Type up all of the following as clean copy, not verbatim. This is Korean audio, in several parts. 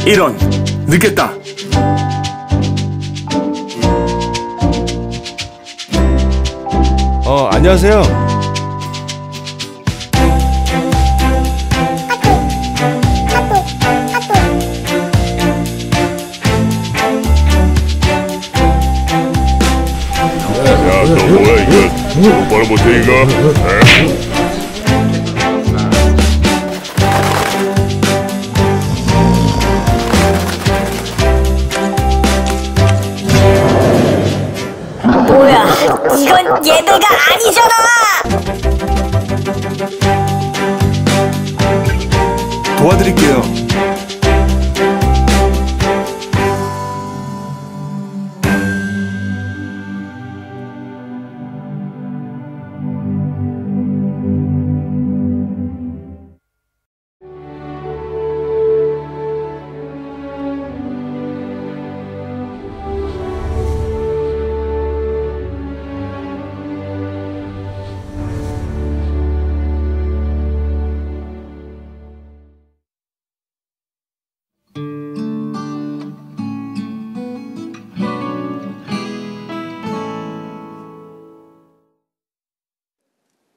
이런, 늦겠다. 안녕하세요. 야, 너 뭐야 이거? 똑바로 못해 이거? 뭐야, 이건 얘들가 아니잖아. 도와드릴게요.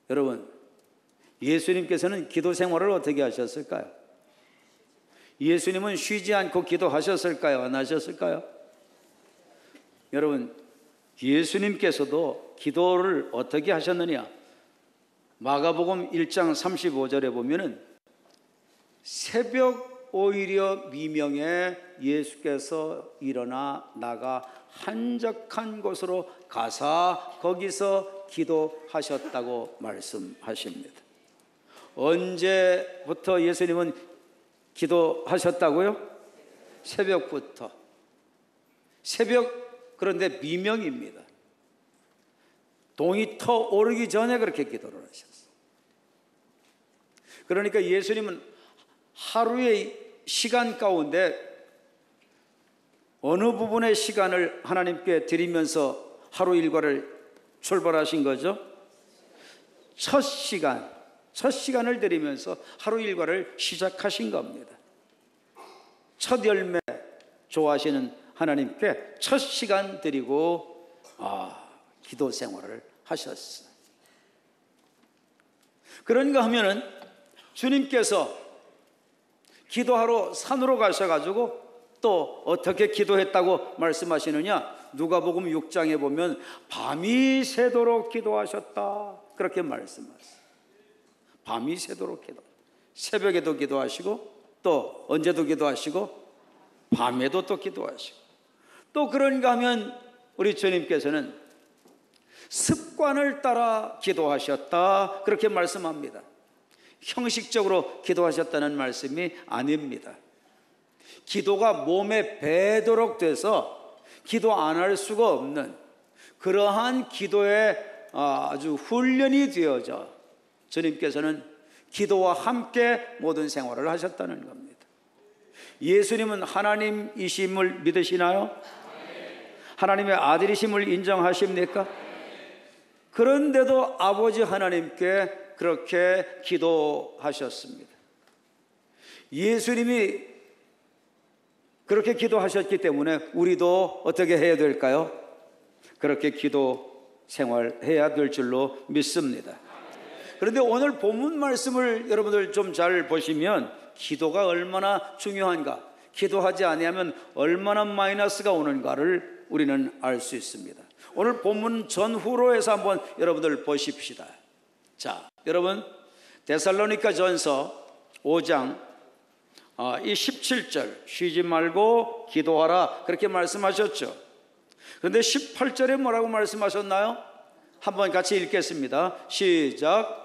여러분, 예수님께서는 기도 생활을 어떻게 하셨을까요? 예수님은 쉬지 않고 기도하셨을까요? 안 하셨을까요? 여러분, 예수님께서도 기도를 어떻게 하셨느냐? 마가복음 1장 35절에 보면은 새벽 오히려 미명에 예수께서 일어나 나가 한적한 곳으로 가사 거기서 기도하셨다고 말씀하십니다. 언제부터 예수님은 기도하셨다고요? 새벽부터. 새벽, 그런데 미명입니다. 동이 터 오르기 전에 그렇게 기도를 하셨어요. 그러니까 예수님은 하루의 시간 가운데 어느 부분의 시간을 하나님께 드리면서 하루 일과를 출발하신 거죠? 첫 시간을 드리면서 하루 일과를 시작하신 겁니다. 첫 열매 좋아하시는 하나님께 첫 시간 드리고 기도 생활을 하셨어요. 그런가 하면은 주님께서 기도하러 산으로 가셔가지고 또 어떻게 기도했다고 말씀하시느냐? 누가복음 6장에 보면 밤이 새도록 기도하셨다 그렇게 말씀하셨어요. 밤이 새도록 기도. 새벽에도 기도하시고 또 언제도 기도하시고 밤에도 또 기도하시고 또 그런가 하면 우리 주님께서는 습관을 따라 기도하셨다 그렇게 말씀합니다. 형식적으로 기도하셨다는 말씀이 아닙니다. 기도가 몸에 배도록 돼서 기도 안 할 수가 없는 그러한 기도에 아주 훈련이 되어져 주님께서는 기도와 함께 모든 생활을 하셨다는 겁니다. 예수님은 하나님이심을 믿으시나요? 하나님의 아들이심을 인정하십니까? 그런데도 아버지 하나님께 그렇게 기도하셨습니다. 예수님이 그렇게 기도하셨기 때문에 우리도 어떻게 해야 될까요? 그렇게 기도 생활해야 될 줄로 믿습니다. 그런데 오늘 본문 말씀을 여러분들 좀 잘 보시면 기도가 얼마나 중요한가, 기도하지 아니하면 얼마나 마이너스가 오는가를 우리는 알 수 있습니다. 오늘 본문 전후로 해서 한번 여러분들 보십시다. 자, 여러분 데살로니가 전서 5장 이 17절 쉬지 말고 기도하라 그렇게 말씀하셨죠. 그런데 18절에 뭐라고 말씀하셨나요? 한번 같이 읽겠습니다. 시작.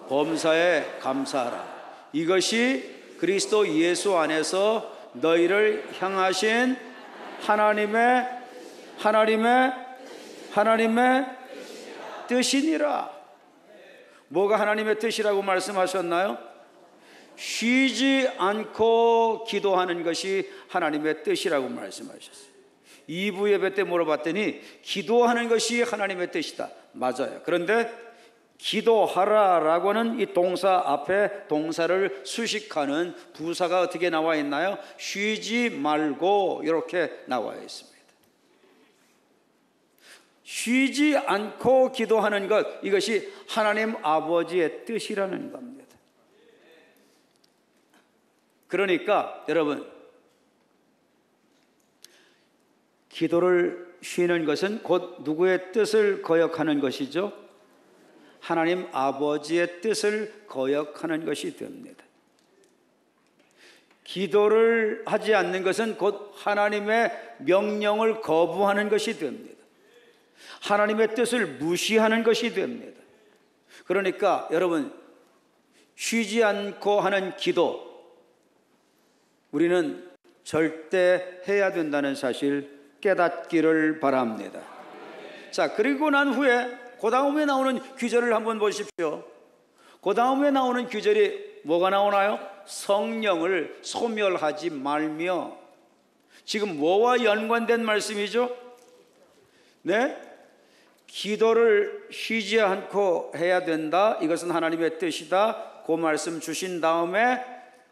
범사에 감사하라. 이것이 그리스도 예수 안에서 너희를 향하신 하나님의 뜻이니라. 뭐가 하나님의 뜻이라고 말씀하셨나요? 쉬지 않고 기도하는 것이 하나님의 뜻이라고 말씀하셨어요. 2부 예배 때 물어봤더니 기도하는 것이 하나님의 뜻이다. 맞아요. 그런데 기도하라라고는 이 동사 앞에 동사를 수식하는 부사가 어떻게 나와 있나요? 쉬지 말고 이렇게 나와 있습니다. 쉬지 않고 기도하는 것, 이것이 하나님 아버지의 뜻이라는 겁니다. 그러니까 여러분, 기도를 쉬는 것은 곧 누구의 뜻을 거역하는 것이죠? 하나님 아버지의 뜻을 거역하는 것이 됩니다. 기도를 하지 않는 것은 곧 하나님의 명령을 거부하는 것이 됩니다. 하나님의 뜻을 무시하는 것이 됩니다. 그러니까 여러분, 쉬지 않고 하는 기도, 우리는 절대 해야 된다는 사실 깨닫기를 바랍니다. 자, 그리고 난 후에 그 다음에 나오는 규절을 한번 보십시오. 그 다음에 나오는 규절이 뭐가 나오나요? 성령을 소멸하지 말며. 지금 뭐와 연관된 말씀이죠? 네? 기도를 쉬지 않고 해야 된다. 이것은 하나님의 뜻이다. 그 말씀 주신 다음에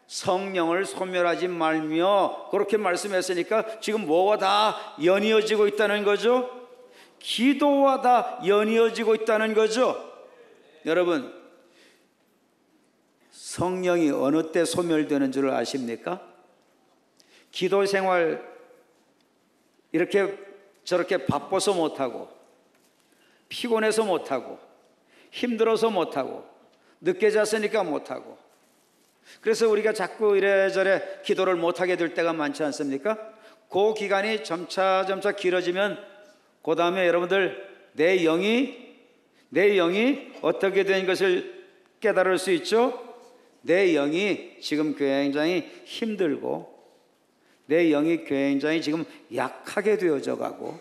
성령을 소멸하지 말며 그렇게 말씀했으니까 지금 뭐와 다 연이어지고 있다는 거죠? 기도와 다 연이어지고 있다는 거죠? 여러분, 성령이 어느 때 소멸되는 줄 아십니까? 기도 생활 이렇게 저렇게 바빠서 못하고, 피곤해서 못하고, 힘들어서 못하고, 늦게 잤으니까 못하고, 그래서 우리가 자꾸 이래저래 기도를 못하게 될 때가 많지 않습니까? 그 기간이 점차 길어지면 그 다음에 여러분들 내 영이 어떻게 된 것을 깨달을 수 있죠? 내 영이 지금 굉장히 힘들고, 내 영이 굉장히 지금 약하게 되어져 가고,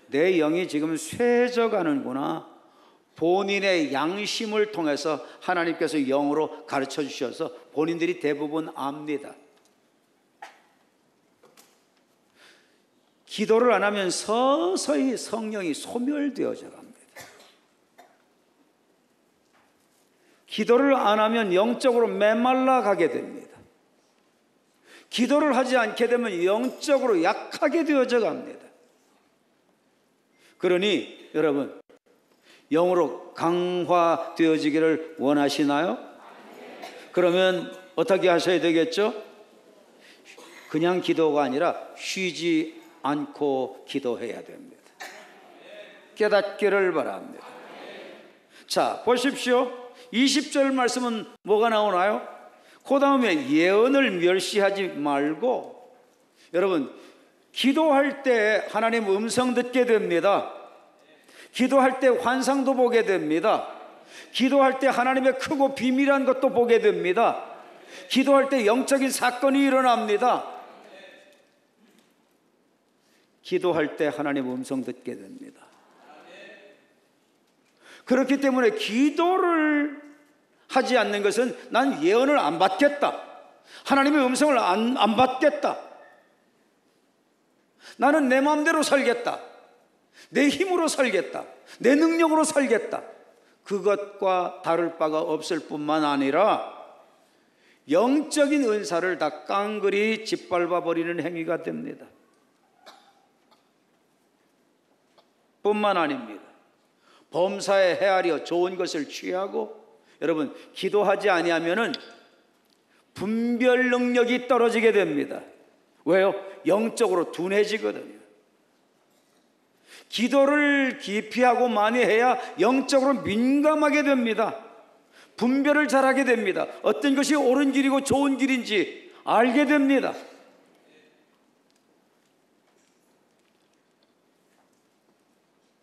내 영이 지금 쇠져 가는구나. 본인의 양심을 통해서 하나님께서 영으로 가르쳐 주셔서 본인들이 대부분 압니다. 기도를 안 하면 서서히 성령이 소멸되어져 갑니다. 기도를 안 하면 영적으로 메말라 가게 됩니다. 기도를 하지 않게 되면 영적으로 약하게 되어져 갑니다. 그러니 여러분, 영으로 강화되어지기를 원하시나요? 그러면 어떻게 하셔야 되겠죠? 그냥 기도가 아니라 쉬지 않고 기도해야 됩니다. 깨닫기를 바랍니다. 자, 보십시오. 20절 말씀은 뭐가 나오나요? 그 다음에 예언을 멸시하지 말고. 여러분, 기도할 때 하나님 음성 듣게 됩니다. 기도할 때 환상도 보게 됩니다. 기도할 때 하나님의 크고 비밀한 것도 보게 됩니다. 기도할 때 영적인 사건이 일어납니다. 기도할 때 하나님 음성 듣게 됩니다. 그렇기 때문에 기도를 하지 않는 것은 난 예언을 안 받겠다, 하나님의 음성을 안 받겠다, 나는 내 마음대로 살겠다, 내 힘으로 살겠다, 내 능력으로 살겠다, 그것과 다를 바가 없을 뿐만 아니라 영적인 은사를 다 깡그리 짓밟아 버리는 행위가 됩니다. 뿐만 아닙니다. 범사에 헤아려 좋은 것을 취하고, 여러분, 기도하지 아니하면은 분별 능력이 떨어지게 됩니다. 왜요? 영적으로 둔해지거든요. 기도를 깊이 하고 많이 해야 영적으로 민감하게 됩니다. 분별을 잘하게 됩니다. 어떤 것이 옳은 길이고 좋은 길인지 알게 됩니다.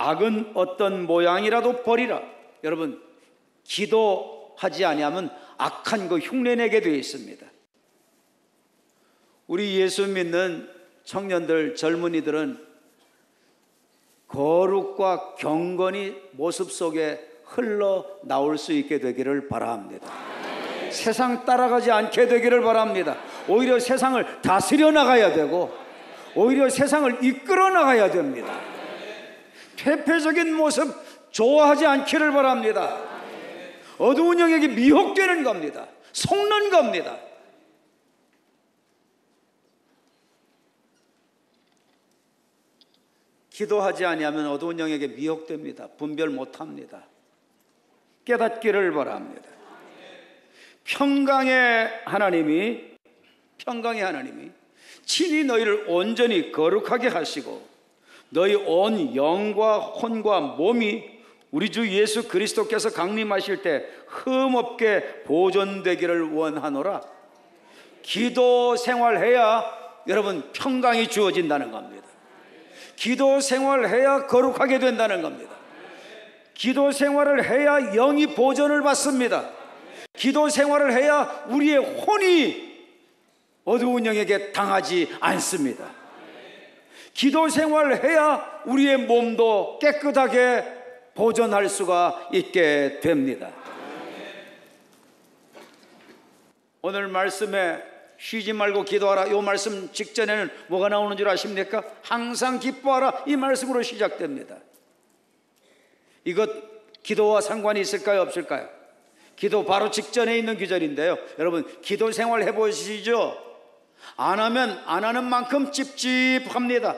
악은 어떤 모양이라도 버리라. 여러분, 기도하지 아니하면 악한 거 흉내내게 되어 있습니다. 우리 예수 믿는 청년들, 젊은이들은 거룩과 경건이 모습 속에 흘러나올 수 있게 되기를 바랍니다. 세상 따라가지 않게 되기를 바랍니다. 오히려 세상을 다스려 나가야 되고, 오히려 세상을 이끌어 나가야 됩니다. 퇴폐적인 모습, 좋아하지 않기를 바랍니다. 어두운 영역이 미혹되는 겁니다. 속는 겁니다. 기도하지 아니하면 어두운 영역에 미혹됩니다. 분별 못합니다. 깨닫기를 바랍니다. 평강의 하나님이 친히 너희를 온전히 거룩하게 하시고 너희 온 영과 혼과 몸이 우리 주 예수 그리스도께서 강림하실 때 흠없게 보존되기를 원하노라. 기도 생활해야 여러분 평강이 주어진다는 겁니다. 기도 생활해야 거룩하게 된다는 겁니다. 기도 생활을 해야 영이 보존을 받습니다. 기도 생활을 해야 우리의 혼이 어두운 영에게 당하지 않습니다. 기도 생활을 해야 우리의 몸도 깨끗하게 보존할 수가 있게 됩니다. 오늘 말씀에 쉬지 말고 기도하라, 이 말씀 직전에는 뭐가 나오는 줄 아십니까? 항상 기뻐하라, 이 말씀으로 시작됩니다. 이것 기도와 상관이 있을까요, 없을까요? 기도 바로 직전에 있는 구절인데요. 여러분 기도 생활 해보시죠. 안 하면 안 하는 만큼 찝찝합니다.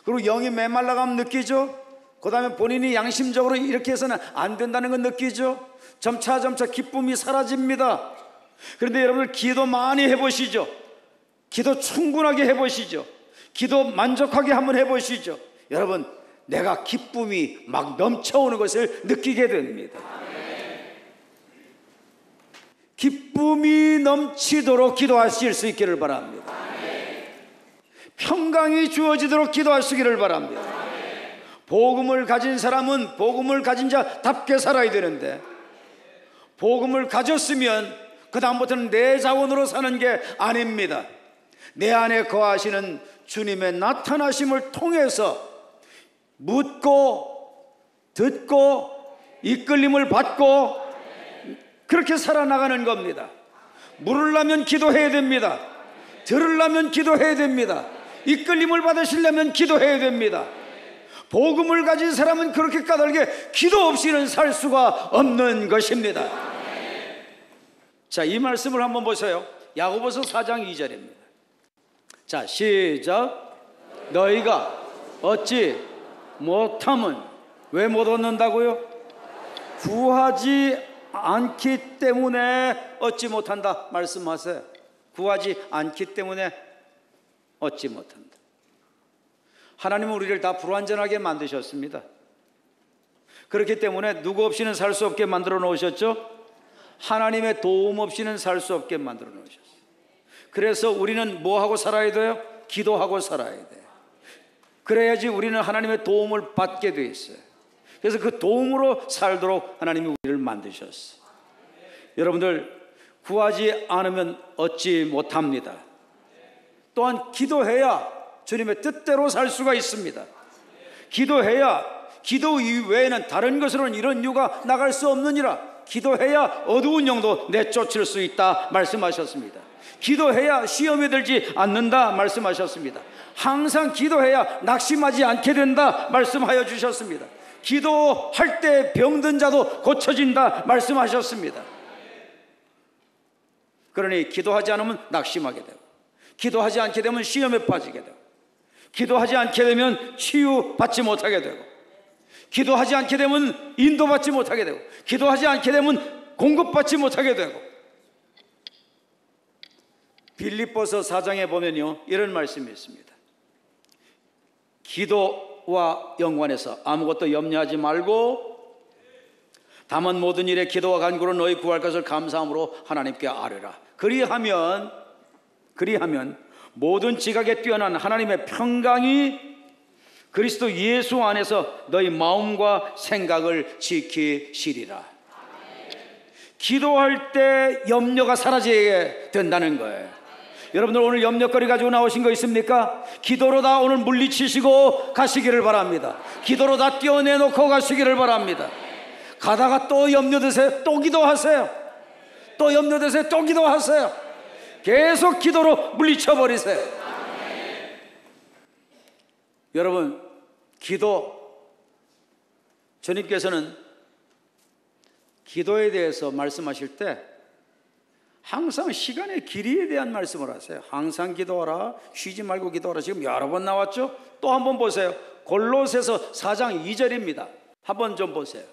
그리고 영이 메말라가면 느끼죠. 그 다음에 본인이 양심적으로 이렇게 해서는 안 된다는 건 느끼죠. 점차 기쁨이 사라집니다. 그런데 여러분들 기도 많이 해보시죠. 기도 충분하게 해보시죠. 기도 만족하게 한번 해보시죠. 여러분 내가 기쁨이 막 넘쳐오는 것을 느끼게 됩니다. 기쁨이 넘치도록 기도하실 수 있기를 바랍니다. 평강이 주어지도록 기도하시기를 바랍니다. 복음을 가진 사람은 복음을 가진 자답게 살아야 되는데, 복음을 가졌으면 그 다음부터는 내 자원으로 사는 게 아닙니다. 내 안에 거하시는 주님의 나타나심을 통해서 묻고 듣고 이끌림을 받고 그렇게 살아나가는 겁니다. 물으려면 기도해야 됩니다. 들으려면 기도해야 됩니다. 이끌림을 받으시려면 기도해야 됩니다. 복음을 가진 사람은 그렇게 까닭에 기도 없이는 살 수가 없는 것입니다. 자, 이 말씀을 한번 보세요. 야고보서 4장 2절입니다. 자, 시작. 너희가 얻지 못함은 왜 못 얻는다고요? 구하지 않기 때문에 얻지 못한다 말씀하세요. 구하지 않기 때문에 얻지 못한다. 하나님은 우리를 다 불완전하게 만드셨습니다. 그렇기 때문에 누구 없이는 살 수 없게 만들어 놓으셨죠? 하나님의 도움 없이는 살 수 없게 만들어 놓으셨어요. 그래서 우리는 뭐 하고 살아야 돼요? 기도하고 살아야 돼요. 그래야지 우리는 하나님의 도움을 받게 돼 있어요. 그래서 그 도움으로 살도록 하나님이 우리를 만드셨어요. 여러분들 구하지 않으면 얻지 못합니다. 또한 기도해야 주님의 뜻대로 살 수가 있습니다. 기도해야, 기도 이외에는 다른 것으로는 이런 이유가 나갈 수 없느니라. 기도해야 어두운 영도 내쫓을 수 있다 말씀하셨습니다. 기도해야 시험에 들지 않는다 말씀하셨습니다. 항상 기도해야 낙심하지 않게 된다 말씀하여 주셨습니다. 기도할 때 병든 자도 고쳐진다 말씀하셨습니다. 그러니 기도하지 않으면 낙심하게 되고, 기도하지 않게 되면 시험에 빠지게 되고, 기도하지 않게 되면 치유받지 못하게 되고, 기도하지 않게 되면 인도받지 못하게 되고, 기도하지 않게 되면 공급받지 못하게 되고. 빌립보서 4장에 보면요, 이런 말씀이 있습니다. 기도와 연관해서 아무것도 염려하지 말고 다만 모든 일에 기도와 간구로 너희 구할 것을 감사함으로 하나님께 아뢰라. 그리하면 모든 지각에 뛰어난 하나님의 평강이 그리스도 예수 안에서 너희 마음과 생각을 지키시리라. 기도할 때 염려가 사라지게 된다는 거예요. 여러분들 오늘 염려거리 가지고 나오신 거 있습니까? 기도로 다 오늘 물리치시고 가시기를 바랍니다. 기도로 다 떼어내놓고 가시기를 바랍니다. 가다가 또 염려되세요. 또 기도하세요. 또 염려되세요. 또 기도하세요. 계속 기도로 물리쳐버리세요. 여러분, 기도 주님께서는 기도에 대해서 말씀하실 때 항상 시간의 길이에 대한 말씀을 하세요. 항상 기도하라, 쉬지 말고 기도하라. 지금 여러 번 나왔죠? 또 한번 보세요. 골로새서 4장 2절입니다. 한번 좀 보세요.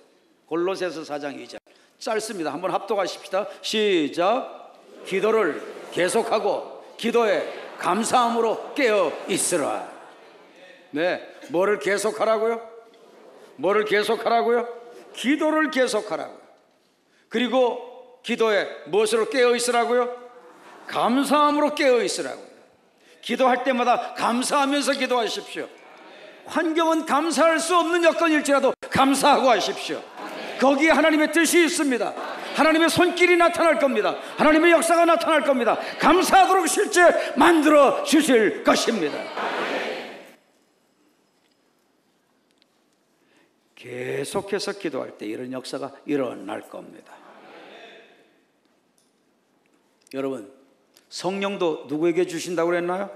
골로새서 4장 2절 짧습니다. 한번 합독하십시다. 시작. 기도를 계속하고 기도에 감사함으로 깨어 있으라. 네, 뭐를 계속하라고요? 뭐를 계속하라고요? 기도를 계속하라고요. 그리고 기도에 무엇으로 깨어 있으라고요? 감사함으로 깨어 있으라고요. 기도할 때마다 감사하면서 기도하십시오. 환경은 감사할 수 없는 여건일지라도 감사하고 하십시오. 거기에 하나님의 뜻이 있습니다. 하나님의 손길이 나타날 겁니다. 하나님의 역사가 나타날 겁니다. 감사하도록 실제 만들어 주실 것입니다. 계속해서 기도할 때 이런 역사가 일어날 겁니다. 여러분, 성령도 누구에게 주신다고 그랬나요?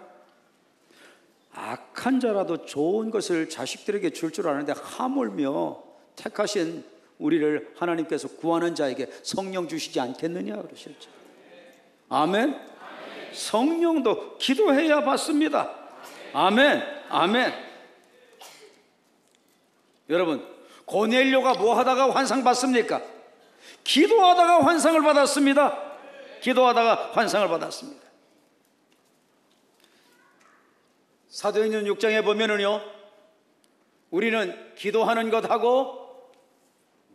악한 자라도 좋은 것을 자식들에게 줄 줄 아는데 하물며 택하신 우리를 하나님께서 구하는 자에게 성령 주시지 않겠느냐 그러셨죠. 아멘. 성령도 기도해야 받습니다. 아멘. 아멘. 여러분, 고넬료가 뭐 하다가 환상 받습니까? 기도하다가 환상을 받았습니다. 기도하다가 환상을 받았습니다. 사도행전 6장에 보면은요, 우리는 기도하는 것하고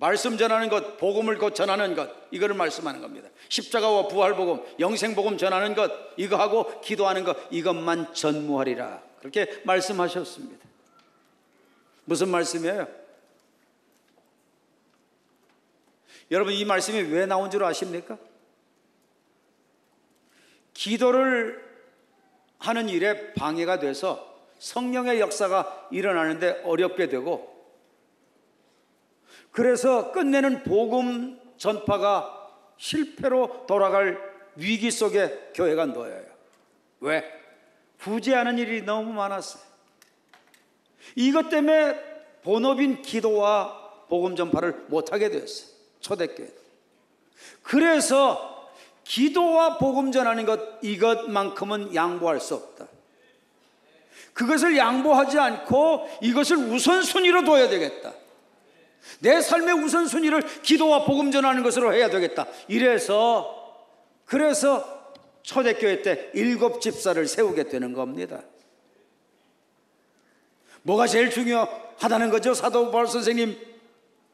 말씀 전하는 것, 복음을 곧 전하는 것, 이거를 말씀하는 겁니다. 십자가와 부활복음, 영생복음 전하는 것, 이거하고 기도하는 것, 이것만 전무하리라, 그렇게 말씀하셨습니다. 무슨 말씀이에요? 여러분, 이 말씀이 왜 나온 줄 아십니까? 기도를 하는 일에 방해가 돼서 성령의 역사가 일어나는데 어렵게 되고, 그래서 끝내는 복음 전파가 실패로 돌아갈 위기 속에 교회가 놓여요. 왜? 부재하는 일이 너무 많았어요. 이것 때문에 본업인 기도와 복음 전파를 못하게 되었어요. 초대교회. 그래서 기도와 복음 전하는 것, 이것만큼은 양보할 수 없다. 그것을 양보하지 않고 이것을 우선순위로 둬야 되겠다. 내 삶의 우선순위를 기도와 복음 전하는 것으로 해야 되겠다. 그래서 초대교회 때 7 집사를 세우게 되는 겁니다. 뭐가 제일 중요하다는 거죠? 사도 바울 선생님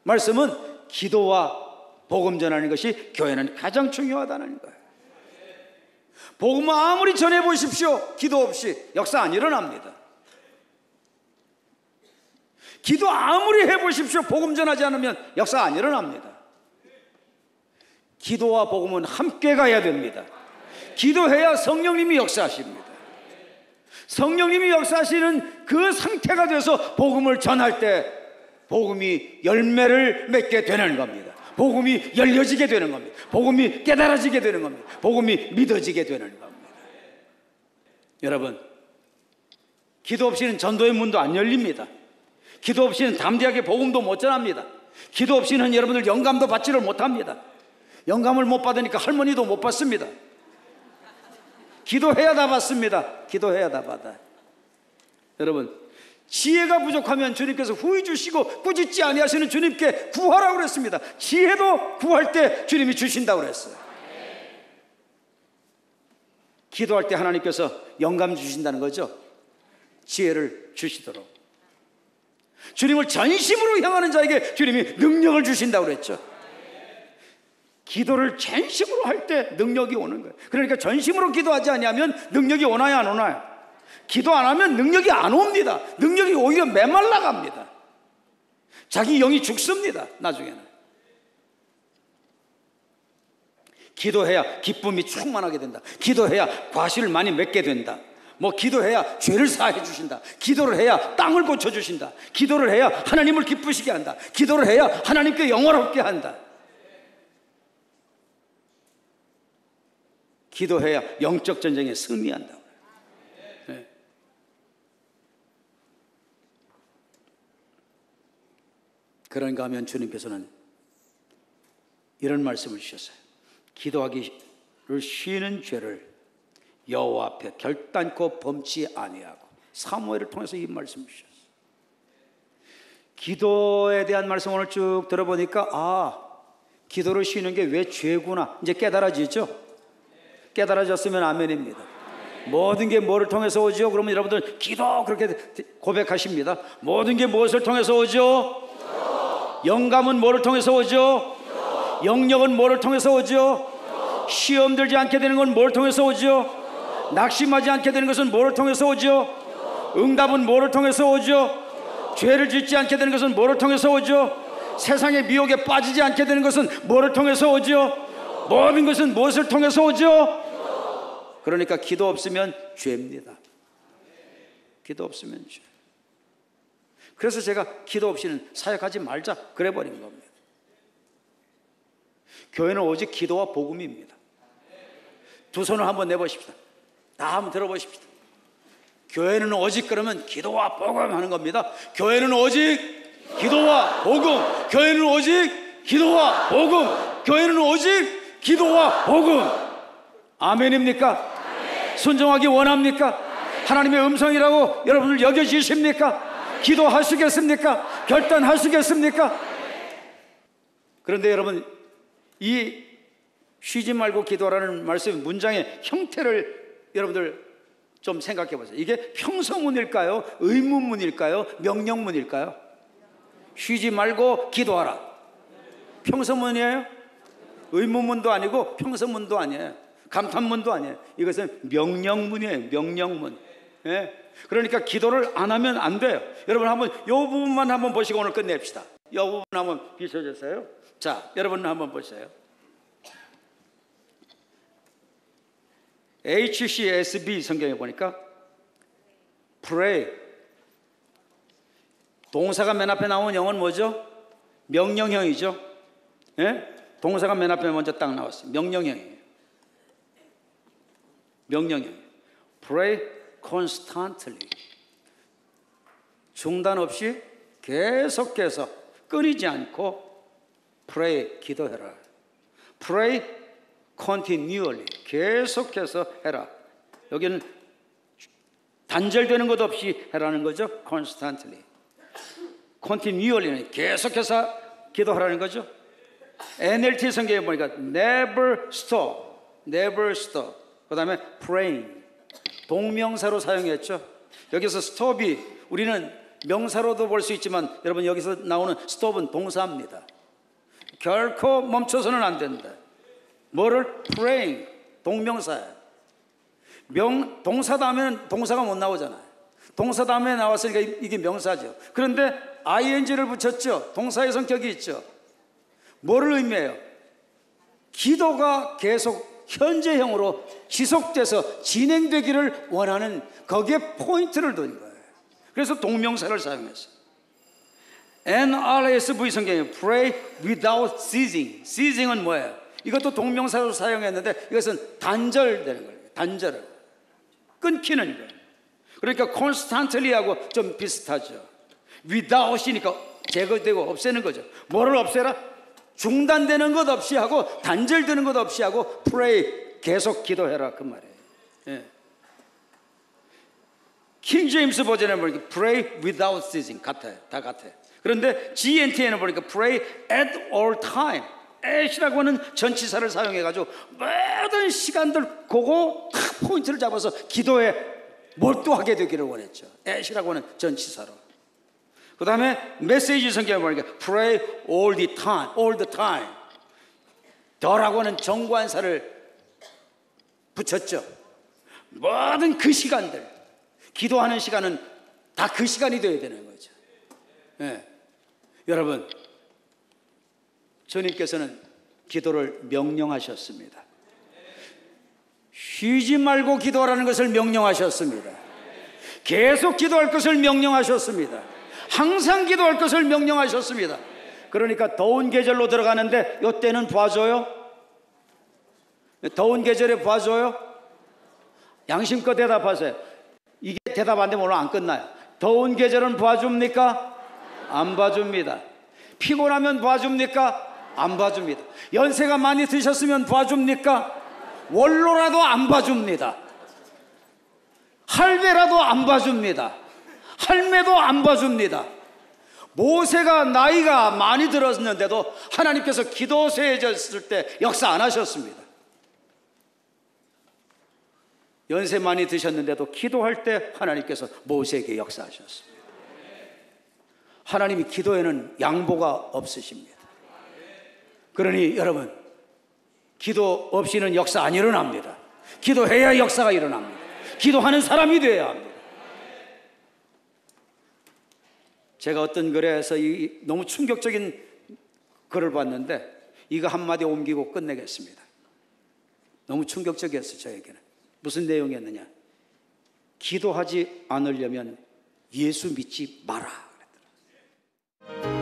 말씀은 기도와 복음 전하는 것이 교회는 가장 중요하다는 거예요. 복음을 아무리 전해 보십시오, 기도 없이 역사 안 일어납니다. 기도 아무리 해보십시오, 복음 전하지 않으면 역사 안 일어납니다. 기도와 복음은 함께 가야 됩니다. 기도해야 성령님이 역사하십니다. 성령님이 역사하시는 그 상태가 돼서 복음을 전할 때 복음이 열매를 맺게 되는 겁니다. 복음이 열려지게 되는 겁니다. 복음이 깨달아지게 되는 겁니다. 복음이 믿어지게 되는 겁니다. 여러분, 기도 없이는 전도의 문도 안 열립니다. 기도 없이는 담대하게 복음도 못 전합니다. 기도 없이는 여러분들 영감도 받지를 못합니다. 영감을 못 받으니까 할머니도 못 받습니다. 기도해야 다 받습니다. 기도해야 다 받아요. 여러분, 지혜가 부족하면 주님께서 후히 주시고 꾸짖지 아니하시는 주님께 구하라고 그랬습니다. 지혜도 구할 때 주님이 주신다고 그랬어요. 기도할 때 하나님께서 영감 주신다는 거죠. 지혜를 주시도록. 주님을 전심으로 향하는 자에게 주님이 능력을 주신다고 그랬죠. 기도를 전심으로 할 때 능력이 오는 거예요. 그러니까 전심으로 기도하지 아니하면 능력이 오나요, 안 오나요? 기도 안 하면 능력이 안 옵니다. 능력이 오히려 메말라 갑니다. 자기 영이 죽습니다, 나중에는. 기도해야 기쁨이 충만하게 된다. 기도해야 과실을 많이 맺게 된다. 뭐 기도해야 죄를 사해 주신다. 기도를 해야 땅을 고쳐 주신다. 기도를 해야 하나님을 기쁘시게 한다. 기도를 해야 하나님께 영화롭게 한다. 기도해야 영적 전쟁에 승리한다. 네. 그런가 하면 주님께서는 이런 말씀을 주셨어요. 기도하기를 쉬는 죄를 여호와 앞에 결단코 범치 아니하고. 사무엘을 통해서 이 말씀을 주셨어요. 기도에 대한 말씀 오늘 쭉 들어보니까 기도를 쉬는 게 왜 죄구나 이제 깨달아지죠. 깨달아졌으면 아멘입니다. 모든 게 뭐를 통해서 오죠? 그러면 여러분들 기도 그렇게 고백하십니다. 모든 게 무엇을 통해서 오죠? 영감은 뭐를 통해서 오죠? 영역은 뭐를 통해서 오죠? 시험 들지 않게 되는 건 뭘 통해서 오죠? 낙심하지 않게 되는 것은 뭐를 통해서 오죠? 응답은 뭐를 통해서 오죠? 죄를 짓지 않게 되는 것은 뭐를 통해서 오죠? 세상의 미혹에 빠지지 않게 되는 것은 뭐를 통해서 오죠? 모든 것은 무엇을 통해서 오죠? 그러니까 기도 없으면 죄입니다. 기도 없으면 죄. 그래서 제가 기도 없이는 사역하지 말자 그래 버린 겁니다. 교회는 오직 기도와 복음입니다. 두 손을 한번 내보십시다. 다 한번 들어보십시다. 교회는 오직 그러면 기도와 복음 하는 겁니다. 교회는 오직 기도와 복음. 교회는 오직 기도와 복음. 교회는 오직 기도와 복음. 아멘입니까? 순종하기 원합니까? 하나님의 음성이라고 여러분들 여겨지십니까? 기도하시겠습니까? 결단하시겠습니까? 그런데 여러분, 이 쉬지 말고 기도하라는 말씀 문장의 형태를 여러분들 좀 생각해 보세요. 이게 평서문일까요? 의문문일까요? 명령문일까요? 쉬지 말고 기도하라. 평서문이에요? 의문문도 아니고 평서문도 아니에요. 감탄문도 아니에요. 이것은 명령문이에요. 명령문. 예? 그러니까 기도를 안 하면 안 돼요. 여러분 한번 이 부분만 한번 보시고 오늘 끝냅시다. 이 부분 한번 비춰주세요. 자, 여러분 한번 보세요. HCSB 성경에 보니까 pray, 동사가 맨 앞에 나온 영어는 뭐죠? 명령형이죠. 예? 동사가 맨 앞에 먼저 딱 나왔어요. 명령형이에요. 명령형. Pray constantly. 중단 없이 계속해서 끊이지 않고 pray, 기도해라. Pray continually. 계속해서 해라. 여기는 단절되는 것 없이 해라는 거죠. constantly. continually는 계속해서 기도하라는 거죠. NLT 성경에 보니까 never stop. never stop. 그 다음에 praying. 동명사로 사용했죠. 여기서 stop이 우리는 명사로도 볼 수 있지만 여러분 여기서 나오는 stop은 동사입니다. 결코 멈춰서는 안 된다. 뭐를? praying. 동명사야. 동사 다음에는 동사가 못 나오잖아요. 동사 다음에 나왔으니까 이게 명사죠. 그런데 ing를 붙였죠. 동사의 성격이 있죠. 뭐를 의미해요? 기도가 계속 현재형으로 지속돼서 진행되기를 원하는 거기에 포인트를 둔 거예요. 그래서 동명사를 사용했어요. NRSV 성경에 pray without ceasing. ceasing은 뭐예요? 이것도 동명사로 사용했는데 이것은 단절되는 거예요. 단절을 끊기는 거예요. 그러니까 constantly하고 좀 비슷하죠. without이니까 제거되고 없애는 거죠. 뭐를 없애라? 중단되는 것 없이 하고 단절되는 것 없이 하고 pray, 계속 기도해라 그 말이에요. 예. 킹 제임스 버전에 보니까 pray without ceasing 같아요. 다 같아요. 그런데 GNT에는 보니까 pray at all time. at이라고 하는 전치사를 사용해가지고 모든 시간들 그거 딱 포인트를 잡아서 기도에 몰두하게 되기를 원했죠. at이라고 하는 전치사로. 그 다음에 메시지 성경에 보니까 pray all the time, all the time. 더라고 하는 정관사를 붙였죠. 모든 그 시간들, 기도하는 시간은 다 그 시간이 되어야 되는 거죠. 네. 여러분, 주님께서는 기도를 명령하셨습니다. 쉬지 말고 기도하라는 것을 명령하셨습니다. 계속 기도할 것을 명령하셨습니다. 항상 기도할 것을 명령하셨습니다. 그러니까 더운 계절로 들어가는데 이때는 봐줘요? 더운 계절에 봐줘요? 양심껏 대답하세요. 이게 대답 안 되면 오늘 안 끝나요. 더운 계절은 봐줍니까? 안 봐줍니다. 피곤하면 봐줍니까? 안 봐줍니다. 연세가 많이 드셨으면 봐줍니까? 원로라도 안 봐줍니다. 할배라도 안 봐줍니다. 할매도 안 봐줍니다. 모세가 나이가 많이 들었는데도 하나님께서 기도세해졌을 때 역사 안 하셨습니다. 연세 많이 드셨는데도 기도할 때 하나님께서 모세에게 역사하셨습니다. 하나님이 기도에는 양보가 없으십니다. 그러니 여러분, 기도 없이는 역사 안 일어납니다. 기도해야 역사가 일어납니다. 기도하는 사람이 되어야 합니다. 제가 어떤 글에서 너무 충격적인 글을 봤는데 이거 한마디 옮기고 끝내겠습니다. 너무 충격적이었어요, 저에게는. 무슨 내용이었느냐? 기도하지 않으려면 예수 믿지 마라 그랬더라고요.